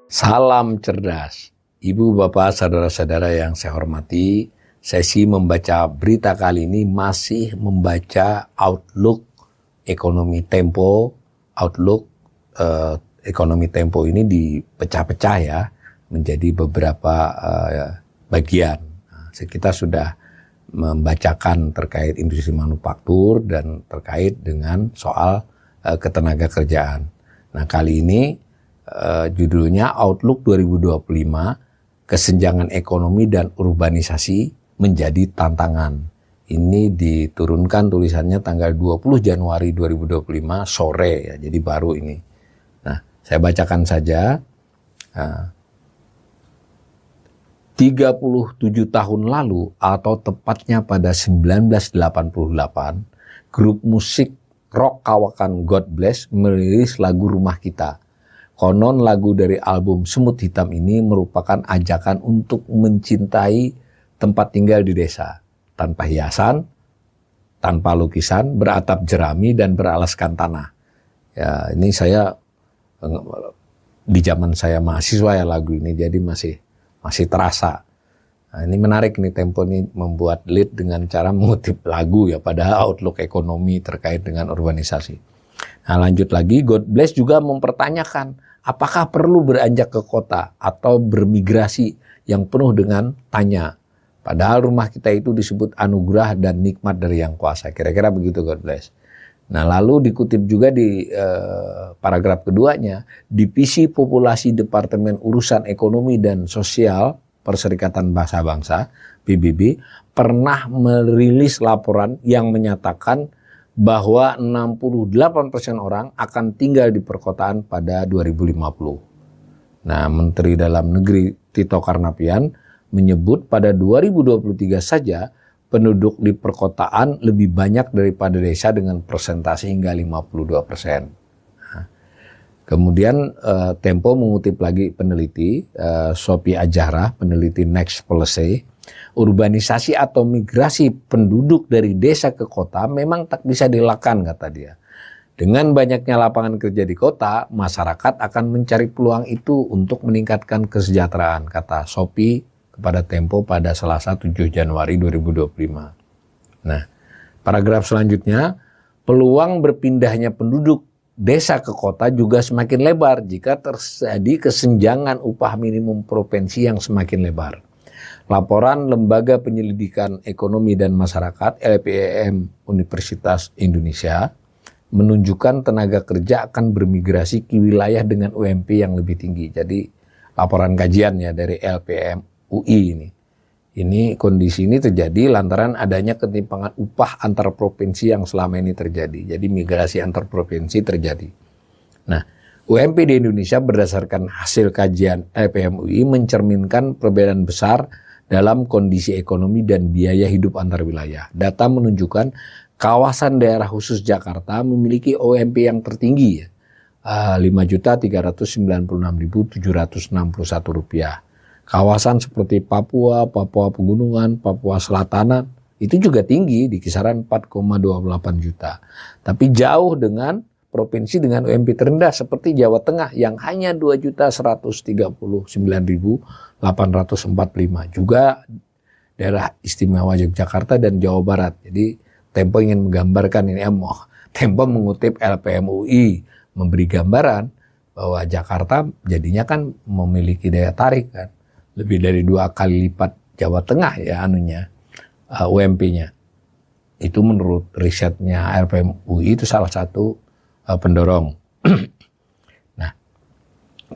Salam cerdas, Ibu, Bapak, Saudara-saudara yang saya hormati. Sesi membaca berita kali ini masih membaca Outlook Ekonomi Tempo. Outlook Ekonomi Tempo ini dipecah-pecah ya menjadi beberapa bagian. Kita sudah membacakan terkait industri manufaktur dan terkait dengan soal ketenaga kerjaan. Nah, kali ini judulnya Outlook 2025, kesenjangan ekonomi dan urbanisasi menjadi tantangan. Ini diturunkan tulisannya tanggal 20 Januari 2025 sore ya, jadi baru ini. Nah, saya bacakan saja. 37 tahun lalu atau tepatnya pada 1988, grup musik rock kawakan God Bless merilis lagu Rumah Kita. Konon lagu dari album Semut Hitam ini merupakan ajakan untuk mencintai tempat tinggal di desa. Tanpa hiasan, tanpa lukisan, beratap jerami dan beralaskan tanah. Ya, ini saya di zaman saya mahasiswa ya lagu ini, jadi masih terasa. Nah, ini menarik nih, Tempo ini membuat lead dengan cara mengutip lagu ya, padahal outlook ekonomi terkait dengan urbanisasi. Nah, lanjut lagi, God Bless juga mempertanyakan apakah perlu beranjak ke kota atau bermigrasi yang penuh dengan tanya. Padahal rumah kita itu disebut anugerah dan nikmat dari Yang Kuasa. Kira-kira begitu God Bless. Nah, lalu dikutip juga di paragraf keduanya, Divisi Populasi Departemen Urusan Ekonomi dan Sosial Perserikatan Bangsa-Bangsa PBB pernah merilis laporan yang menyatakan bahwa 68% orang akan tinggal di perkotaan pada 2050. Nah, Menteri Dalam Negeri Tito Karnavian menyebut pada 2023 saja penduduk di perkotaan lebih banyak daripada desa dengan persentase hingga 52%. Nah, kemudian Tempo mengutip lagi peneliti Sophie Ajara, peneliti Next Policy. Urbanisasi atau migrasi penduduk dari desa ke kota memang tak bisa dilakukan, kata dia. Dengan banyaknya lapangan kerja di kota, masyarakat akan mencari peluang itu untuk meningkatkan kesejahteraan, kata Sophie kepada Tempo pada Selasa 7 Januari 2025. Nah, paragraf selanjutnya, peluang berpindahnya penduduk desa ke kota juga semakin lebar jika terjadi kesenjangan upah minimum provinsi yang semakin lebar. Laporan Lembaga Penyelidikan Ekonomi dan Masyarakat LPEM Universitas Indonesia menunjukkan tenaga kerja akan bermigrasi ke wilayah dengan UMP yang lebih tinggi. Jadi laporan kajian ya dari LPEM UI ini. Ini kondisi ini terjadi lantaran adanya ketimpangan upah antar provinsi yang selama ini terjadi. Jadi migrasi antar provinsi terjadi. Nah, UMP di Indonesia berdasarkan hasil kajian LPEM UI mencerminkan perbedaan besar dalam kondisi ekonomi dan biaya hidup antar wilayah. Data menunjukkan kawasan daerah khusus Jakarta memiliki UMP yang tertinggi, Rp5.396.761. Kawasan seperti Papua, Papua Pegunungan, Papua Selatanan itu juga tinggi di kisaran 4,28 juta. Tapi jauh dengan provinsi dengan UMP terendah seperti Jawa Tengah yang hanya 2.139.845. Juga daerah istimewa Yogyakarta dan Jawa Barat. Jadi Tempo ingin menggambarkan ini, Tempo mengutip LPMUI memberi gambaran bahwa Jakarta jadinya kan memiliki daya tarik kan lebih dari 2 kali lipat Jawa Tengah ya UMP-nya. Itu menurut risetnya LPMUI itu salah satu pendorong. Nah,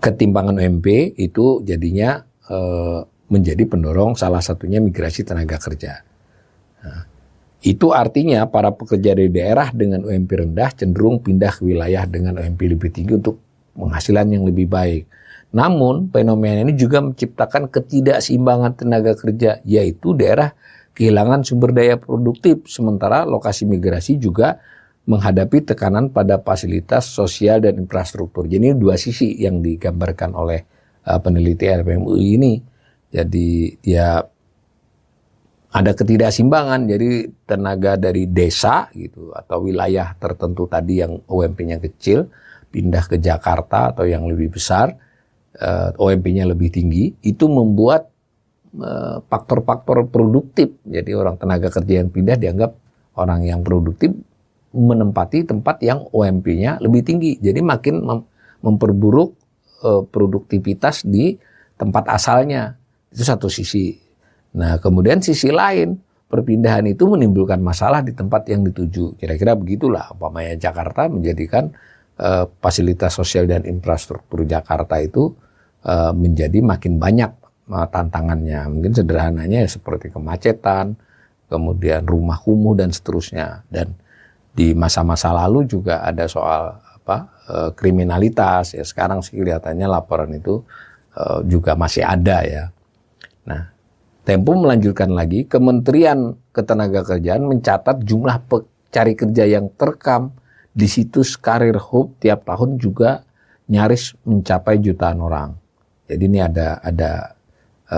ketimpangan UMP itu jadinya menjadi pendorong salah satunya migrasi tenaga kerja. Nah, itu artinya para pekerja dari daerah dengan UMP rendah cenderung pindah ke wilayah dengan UMP lebih tinggi untuk penghasilan yang lebih baik. Namun fenomena ini juga menciptakan ketidakseimbangan tenaga kerja, yaitu daerah kehilangan sumber daya produktif, sementara lokasi migrasi juga menghadapi tekanan pada fasilitas sosial dan infrastruktur. Jadi dua sisi yang digambarkan oleh peneliti LPMUI ini. Jadi ya ada ketidakseimbangan. Jadi tenaga dari desa gitu atau wilayah tertentu tadi yang UMP-nya kecil pindah ke Jakarta atau yang lebih besar, UMP-nya lebih tinggi, itu membuat faktor-faktor produktif. Jadi orang tenaga kerja yang pindah dianggap orang yang produktif menempati tempat yang UMP-nya lebih tinggi. Jadi makin memperburuk produktivitas di tempat asalnya. Itu satu sisi. Nah, kemudian sisi lain, perpindahan itu menimbulkan masalah di tempat yang dituju. Kira-kira begitulah, umpamanya Jakarta menjadikan fasilitas sosial dan infrastruktur Jakarta itu menjadi makin banyak tantangannya. Mungkin sederhananya seperti kemacetan, kemudian rumah kumuh dan seterusnya. Dan di masa-masa lalu juga ada soal kriminalitas. Ya sekarang sih kelihatannya laporan itu juga masih ada ya. Nah, Tempo melanjutkan lagi, Kementerian Ketenagakerjaan mencatat jumlah pencari kerja yang terekam di situs Karir Hub tiap tahun juga nyaris mencapai jutaan orang. Jadi ini ada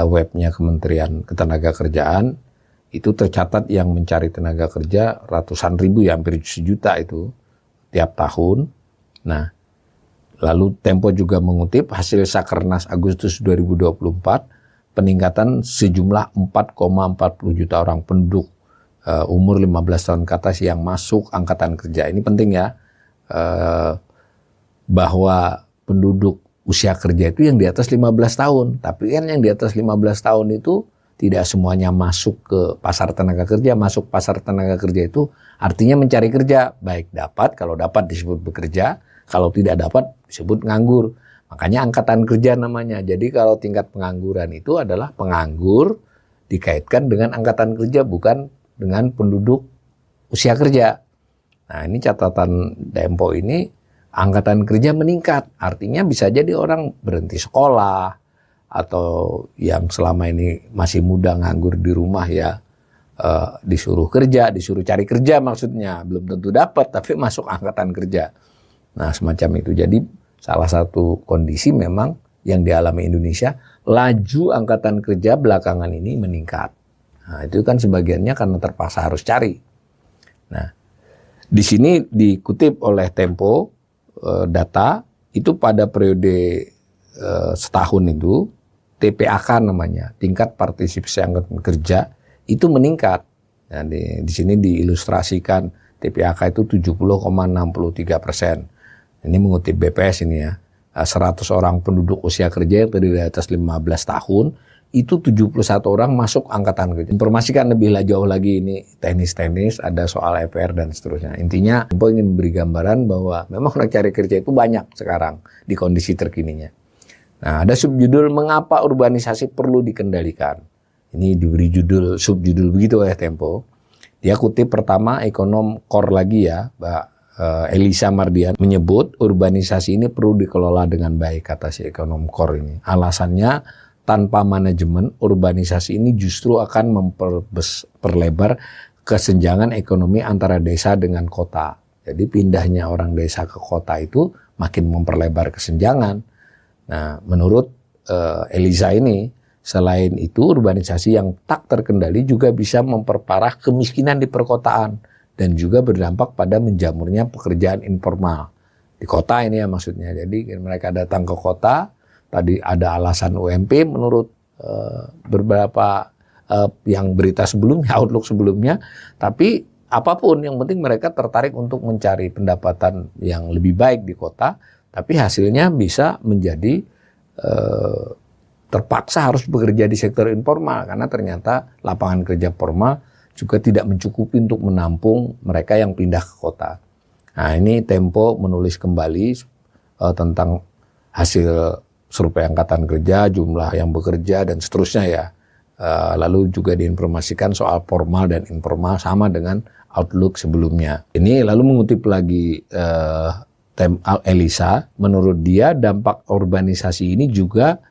webnya Kementerian Ketenagakerjaan, itu tercatat yang mencari tenaga kerja ratusan ribu, ya hampir sejuta itu tiap tahun. Nah, lalu Tempo juga mengutip hasil Sakernas Agustus 2024, peningkatan sejumlah 4,40 juta orang penduduk umur 15 tahun ke atas yang masuk angkatan kerja. Ini penting ya, bahwa penduduk usia kerja itu yang di atas 15 tahun. Tapi kan yang di atas 15 tahun itu tidak semuanya masuk ke pasar tenaga kerja. Masuk pasar tenaga kerja itu artinya mencari kerja. Baik dapat, kalau dapat disebut bekerja, kalau tidak dapat disebut nganggur. Makanya angkatan kerja namanya. Jadi kalau tingkat pengangguran itu adalah penganggur dikaitkan dengan angkatan kerja, bukan dengan penduduk usia kerja. Nah, ini catatan Tempo ini, angkatan kerja meningkat. Artinya bisa jadi orang berhenti sekolah atau yang selama ini masih muda nganggur di rumah ya disuruh kerja, disuruh cari kerja maksudnya. Belum tentu dapat tapi masuk angkatan kerja. Nah, semacam itu. Jadi salah satu kondisi memang yang dialami Indonesia, laju angkatan kerja belakangan ini meningkat. Nah, itu kan sebagiannya karena terpaksa harus cari. Nah, di sini dikutip oleh Tempo data itu pada periode setahun itu TPAK namanya, tingkat partisipasi angkatan kerja itu meningkat. Nah, di sini diilustrasikan TPAK itu 70,63%. Ini mengutip BPS ini ya. 100 orang penduduk usia kerja yang terdiri dari atas 15 tahun, itu 71 orang masuk angkatan kerja. Informasikan lebih jauh lagi, ini teknis-teknis, ada soal EPR dan seterusnya. Intinya, Tempo ingin memberi gambaran bahwa memang orang cari kerja itu banyak sekarang di kondisi terkininya. Nah, ada subjudul mengapa urbanisasi perlu dikendalikan. Ini diberi judul, subjudul begitu oleh Tempo. Dia kutip pertama ekonom core lagi ya, Mbak Elisa Mardian menyebut urbanisasi ini perlu dikelola dengan baik, kata si ekonom core ini. Alasannya, tanpa manajemen, urbanisasi ini justru akan memperlebar kesenjangan ekonomi antara desa dengan kota. Jadi pindahnya orang desa ke kota itu makin memperlebar kesenjangan. Nah, menurut Elisa ini, selain itu urbanisasi yang tak terkendali juga bisa memperparah kemiskinan di perkotaan dan juga berdampak pada menjamurnya pekerjaan informal di kota ini ya maksudnya. Jadi mereka datang ke kota, tadi ada alasan UMP menurut beberapa yang berita sebelumnya, outlook sebelumnya, tapi apapun yang penting mereka tertarik untuk mencari pendapatan yang lebih baik di kota, tapi hasilnya bisa menjadi terpaksa harus bekerja di sektor informal karena ternyata lapangan kerja formal juga tidak mencukupi untuk menampung mereka yang pindah ke kota. Nah, ini Tempo menulis kembali tentang hasil survei angkatan kerja, jumlah yang bekerja dan seterusnya ya. Lalu juga diinformasikan soal formal dan informal sama dengan outlook sebelumnya. Ini lalu mengutip lagi Elisa, menurut dia dampak urbanisasi ini juga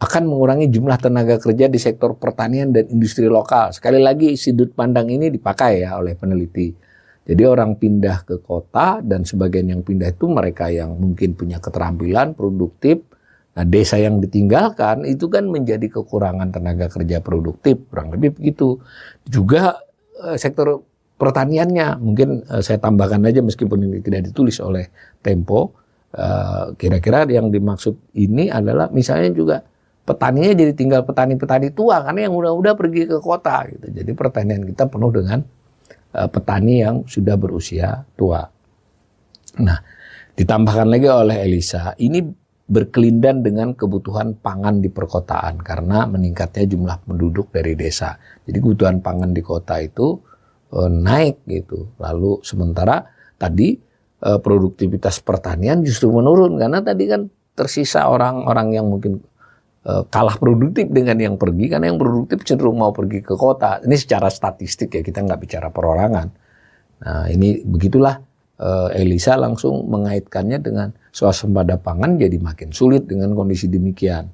akan mengurangi jumlah tenaga kerja di sektor pertanian dan industri lokal. Sekali lagi sudut pandang ini dipakai ya oleh peneliti. Jadi orang pindah ke kota dan sebagian yang pindah itu mereka yang mungkin punya keterampilan, produktif, Nah, desa yang ditinggalkan itu kan menjadi kekurangan tenaga kerja produktif, kurang lebih begitu. Juga sektor pertaniannya, mungkin saya tambahkan aja meskipun ini tidak ditulis oleh Tempo, kira-kira yang dimaksud ini adalah misalnya juga petaninya jadi tinggal petani-petani tua karena yang udah pergi ke kota gitu. Jadi pertanian kita penuh dengan petani yang sudah berusia tua. Nah, ditambahkan lagi oleh Elisa, ini berkelindan dengan kebutuhan pangan di perkotaan karena meningkatnya jumlah penduduk dari desa. Jadi kebutuhan pangan di kota itu naik gitu. Lalu sementara tadi produktivitas pertanian justru menurun karena tadi kan tersisa orang-orang yang mungkin kalah produktif dengan yang pergi, karena yang produktif cenderung mau pergi ke kota. Ini secara statistik ya, kita nggak bicara perorangan. Nah, ini begitulah Elisa langsung mengaitkannya dengan swasembada pangan jadi makin sulit dengan kondisi demikian.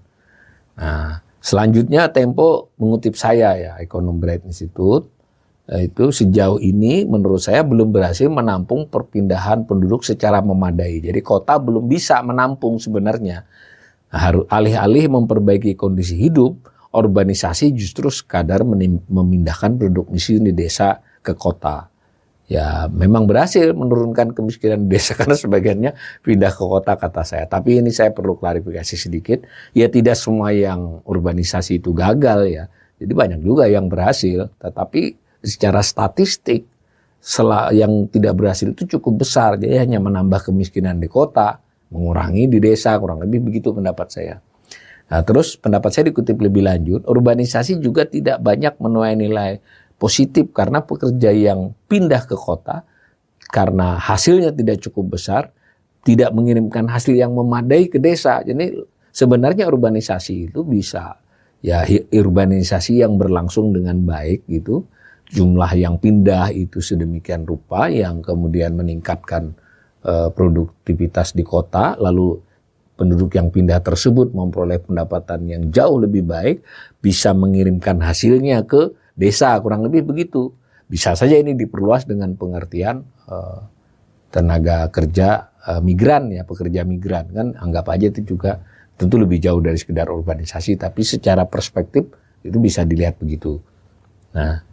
Nah, selanjutnya Tempo mengutip saya ya, Ekonom Bright Institute, itu sejauh ini menurut saya belum berhasil menampung perpindahan penduduk secara memadai. Jadi kota belum bisa menampung sebenarnya. Nah, alih-alih memperbaiki kondisi hidup, urbanisasi justru sekadar memindahkan penduduk miskin di desa ke kota. Ya memang berhasil menurunkan kemiskinan di desa karena sebagiannya pindah ke kota kata saya. Tapi ini saya perlu klarifikasi sedikit. Ya tidak semua yang urbanisasi itu gagal ya. Jadi banyak juga yang berhasil. Tetapi secara statistik yang tidak berhasil itu cukup besar. Jadi hanya menambah kemiskinan di kota, mengurangi di desa, kurang lebih begitu pendapat saya. Nah, terus pendapat saya dikutip lebih lanjut, urbanisasi juga tidak banyak menuai nilai positif karena pekerja yang pindah ke kota karena hasilnya tidak cukup besar, tidak mengirimkan hasil yang memadai ke desa. Jadi sebenarnya urbanisasi itu bisa ya urbanisasi yang berlangsung dengan baik gitu. Jumlah yang pindah itu sedemikian rupa yang kemudian meningkatkan produktivitas di kota, lalu penduduk yang pindah tersebut memperoleh pendapatan yang jauh lebih baik, bisa mengirimkan hasilnya ke desa, kurang lebih begitu. Bisa saja ini diperluas dengan pengertian tenaga kerja migran ya, pekerja migran kan anggap aja itu juga tentu lebih jauh dari sekedar urbanisasi, tapi secara perspektif itu bisa dilihat begitu. Nah,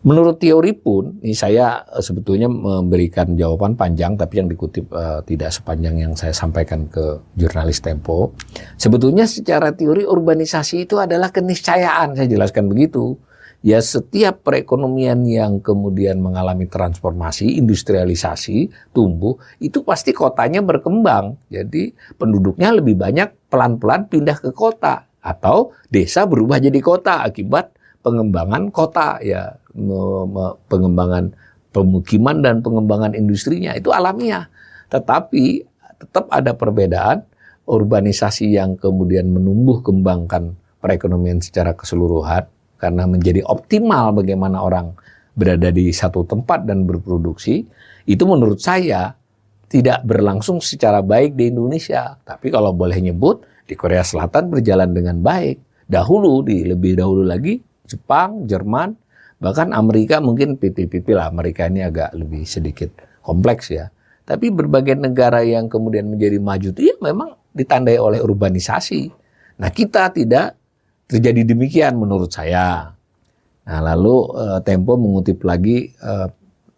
menurut teori pun, ini saya sebetulnya memberikan jawaban panjang, tapi yang dikutip tidak sepanjang yang saya sampaikan ke jurnalis Tempo. Sebetulnya secara teori urbanisasi itu adalah keniscayaan, saya jelaskan begitu. Ya setiap perekonomian yang kemudian mengalami transformasi, industrialisasi, tumbuh, itu pasti kotanya berkembang. Jadi penduduknya lebih banyak pelan-pelan pindah ke kota. Atau desa berubah jadi kota akibat pengembangan kota ya, pengembangan pemukiman dan pengembangan industrinya itu alamiah. Tetapi tetap ada perbedaan urbanisasi yang kemudian menumbuh kembangkan perekonomian secara keseluruhan karena menjadi optimal bagaimana orang berada di satu tempat dan berproduksi, itu menurut saya tidak berlangsung secara baik di Indonesia. Tapi kalau boleh nyebut, di Korea Selatan berjalan dengan baik. Lebih dahulu lagi Jepang, Jerman, bahkan Amerika mungkin pipi-pipi lah. Amerika ini agak lebih sedikit kompleks ya. Tapi berbagai negara yang kemudian menjadi maju itu ya memang ditandai oleh urbanisasi. Nah kita tidak terjadi demikian menurut saya. Nah lalu Tempo mengutip lagi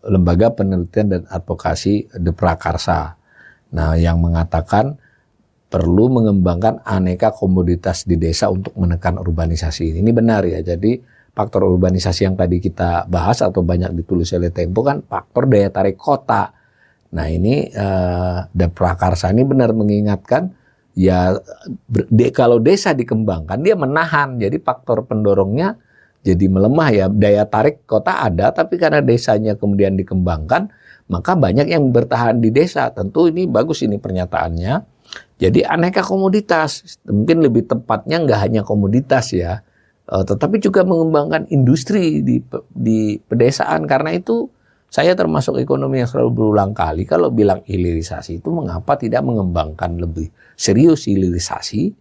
Lembaga Penelitian dan Advokasi De Prakarsa. Nah yang mengatakan perlu mengembangkan aneka komoditas di desa untuk menekan urbanisasi. Ini benar ya. Jadi faktor urbanisasi yang tadi kita bahas atau banyak ditulis oleh Tempo kan faktor daya tarik kota. Nah ini De Prakarsa ini benar mengingatkan ya kalau desa dikembangkan dia menahan. Jadi faktor pendorongnya jadi melemah ya. Daya tarik kota ada tapi karena desanya kemudian dikembangkan maka banyak yang bertahan di desa. Tentu ini bagus ini pernyataannya. Jadi aneka komoditas, mungkin lebih tepatnya nggak hanya komoditas ya, tetapi juga mengembangkan industri di pedesaan. Karena itu saya termasuk ekonomi yang selalu berulang kali kalau bilang hilirisasi itu mengapa tidak mengembangkan lebih serius hilirisasi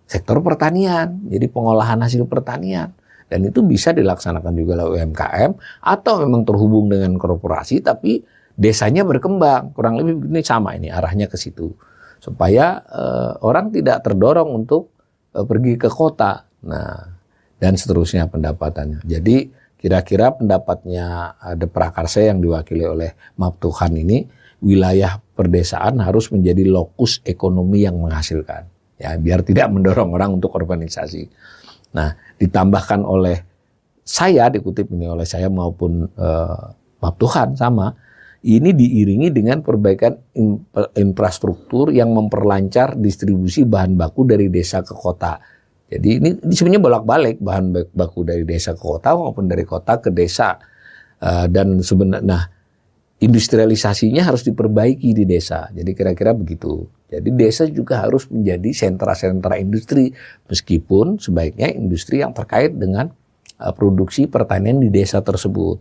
sektor pertanian, jadi pengolahan hasil pertanian. Dan itu bisa dilaksanakan juga oleh UMKM atau memang terhubung dengan korporasi tapi desanya berkembang. Kurang lebih ini sama ini arahnya ke situ. supaya orang tidak terdorong untuk pergi ke kota. Nah, dan seterusnya pendapatannya. Jadi kira-kira pendapatnya ada Prakarsa yang diwakili oleh Map Tuhan ini, wilayah perdesaan harus menjadi lokus ekonomi yang menghasilkan. Ya, biar tidak mendorong orang untuk urbanisasi. Nah, ditambahkan oleh saya, dikutip ini oleh saya maupun Map Tuhan sama, ini diiringi dengan perbaikan infrastruktur yang memperlancar distribusi bahan baku dari desa ke kota. Jadi ini sebenarnya bolak-balik bahan baku dari desa ke kota maupun dari kota ke desa. Dan sebenarnya industrialisasinya harus diperbaiki di desa. Jadi kira-kira begitu. Jadi desa juga harus menjadi sentra-sentra industri, meskipun sebaiknya industri yang terkait dengan produksi pertanian di desa tersebut.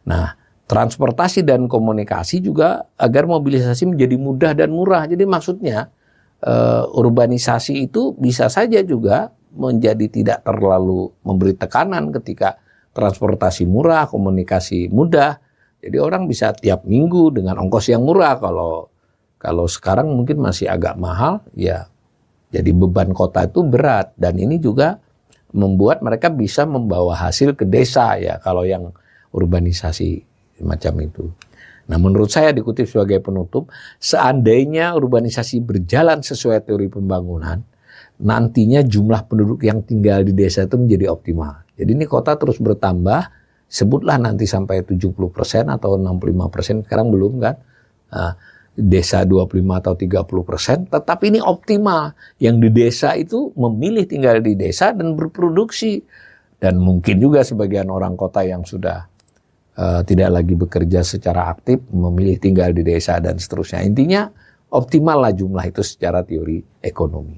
Nah, transportasi dan komunikasi juga agar mobilisasi menjadi mudah dan murah. Jadi maksudnya urbanisasi itu bisa saja juga menjadi tidak terlalu memberi tekanan ketika transportasi murah, komunikasi mudah. Jadi orang bisa tiap minggu dengan ongkos yang murah. Kalau sekarang mungkin masih agak mahal, ya jadi beban kota itu berat. Dan ini juga membuat mereka bisa membawa hasil ke desa ya kalau yang urbanisasi macam itu. Nah, menurut saya, dikutip sebagai penutup, seandainya urbanisasi berjalan sesuai teori pembangunan, nantinya jumlah penduduk yang tinggal di desa itu menjadi optimal. Jadi ini kota terus bertambah, sebutlah nanti sampai 70% atau 65%, sekarang belum kan. Nah, desa 25 atau 30%, tetapi ini optimal. Yang di desa itu memilih tinggal di desa dan berproduksi. Dan mungkin juga sebagian orang kota yang sudah tidak lagi bekerja secara aktif, memilih tinggal di desa dan seterusnya. Intinya optimal lah jumlah itu secara teori ekonomi.